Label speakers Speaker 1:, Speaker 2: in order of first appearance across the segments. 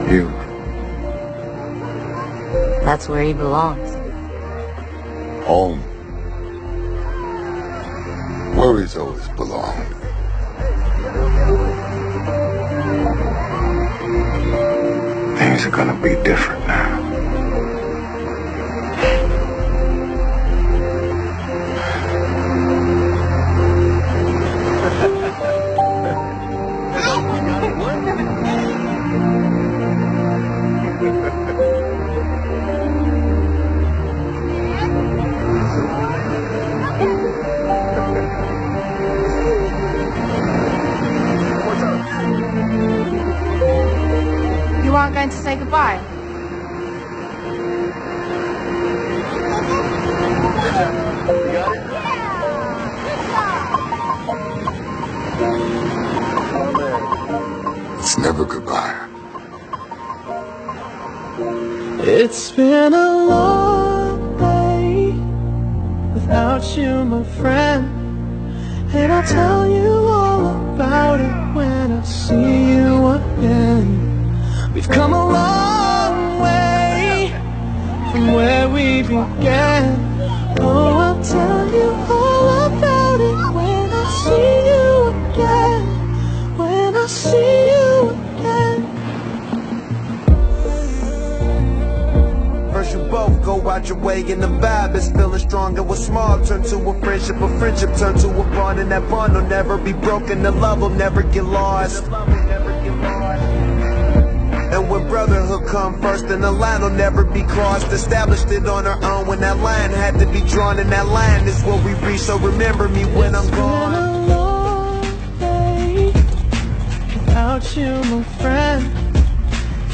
Speaker 1: You.
Speaker 2: That's where he belongs.
Speaker 1: Home. Where he's always belonged. Things are gonna be different now.
Speaker 3: You aren't going to say goodbye?
Speaker 1: It's never goodbye.
Speaker 4: It's been a long day without you, my friend, and I'll tell you all about it when I see you again. We've come a long way from where we began. Oh, I'll tell you all about it when I see you again. When I see you again.
Speaker 5: First you both go out your way and the vibe is feeling stronger. What's small turn to a friendship turn to a bond, and that bond will never be broken. The love will never get lost. And when brotherhood come first, then the line will never be crossed. Established it on our own when that line had to be drawn, and that line is what we reach. So remember me when I'm gone.
Speaker 4: It's been a long day without you, my friend,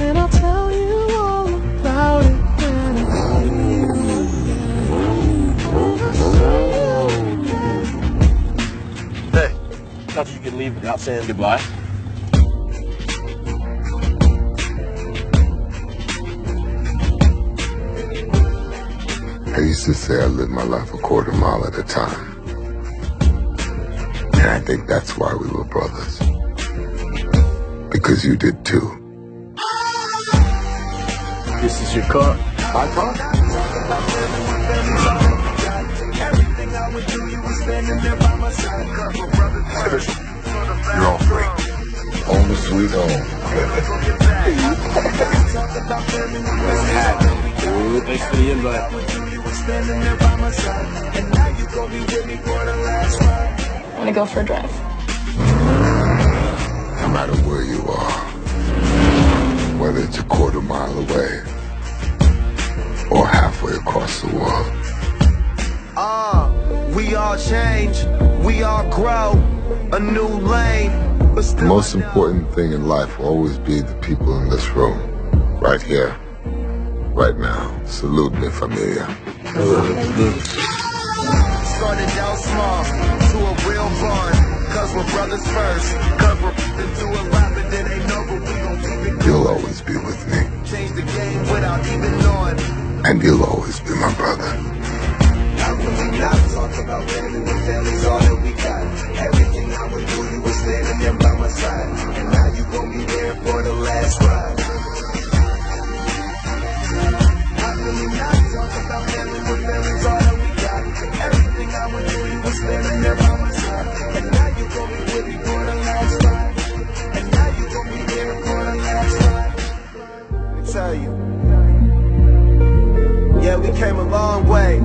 Speaker 4: and I'll tell you all about it when I see you again.
Speaker 6: Hey, thought you could leave without saying goodbye.
Speaker 1: I used to say I lived my life a quarter mile at a time. And I think that's why we were brothers. Because you did too.
Speaker 6: This is your car.
Speaker 1: My car? You're all free. Home is sweet home.
Speaker 6: What's happening? Thanks for the invite.
Speaker 3: Want to go for a drive?
Speaker 1: No matter where you are, whether it's a quarter mile away or halfway across the world.
Speaker 5: We all change, we all grow, a new lane. But still
Speaker 1: The most important thing in life will always be the people in this room, right here, right now. Salute me, familia.
Speaker 5: started out small to a real bond. Cause we're brothers first. Cause we're into a lot, but then they know what we gon' keep it.
Speaker 1: You'll always be with me.
Speaker 5: Change the game without even knowing.
Speaker 1: And you'll always be my brother.
Speaker 5: How can we not talk about family when family's all that we got? Everything I went through, you were standing there by my side. And now you gon' be there for the last ride. How can we not talk about family when family's all that we got? Everything I went through, you were standing there by my side. And now you gon' be with me for the last ride. And now you gon' be there for the last ride. Let me tell you. Yeah, we came a long way.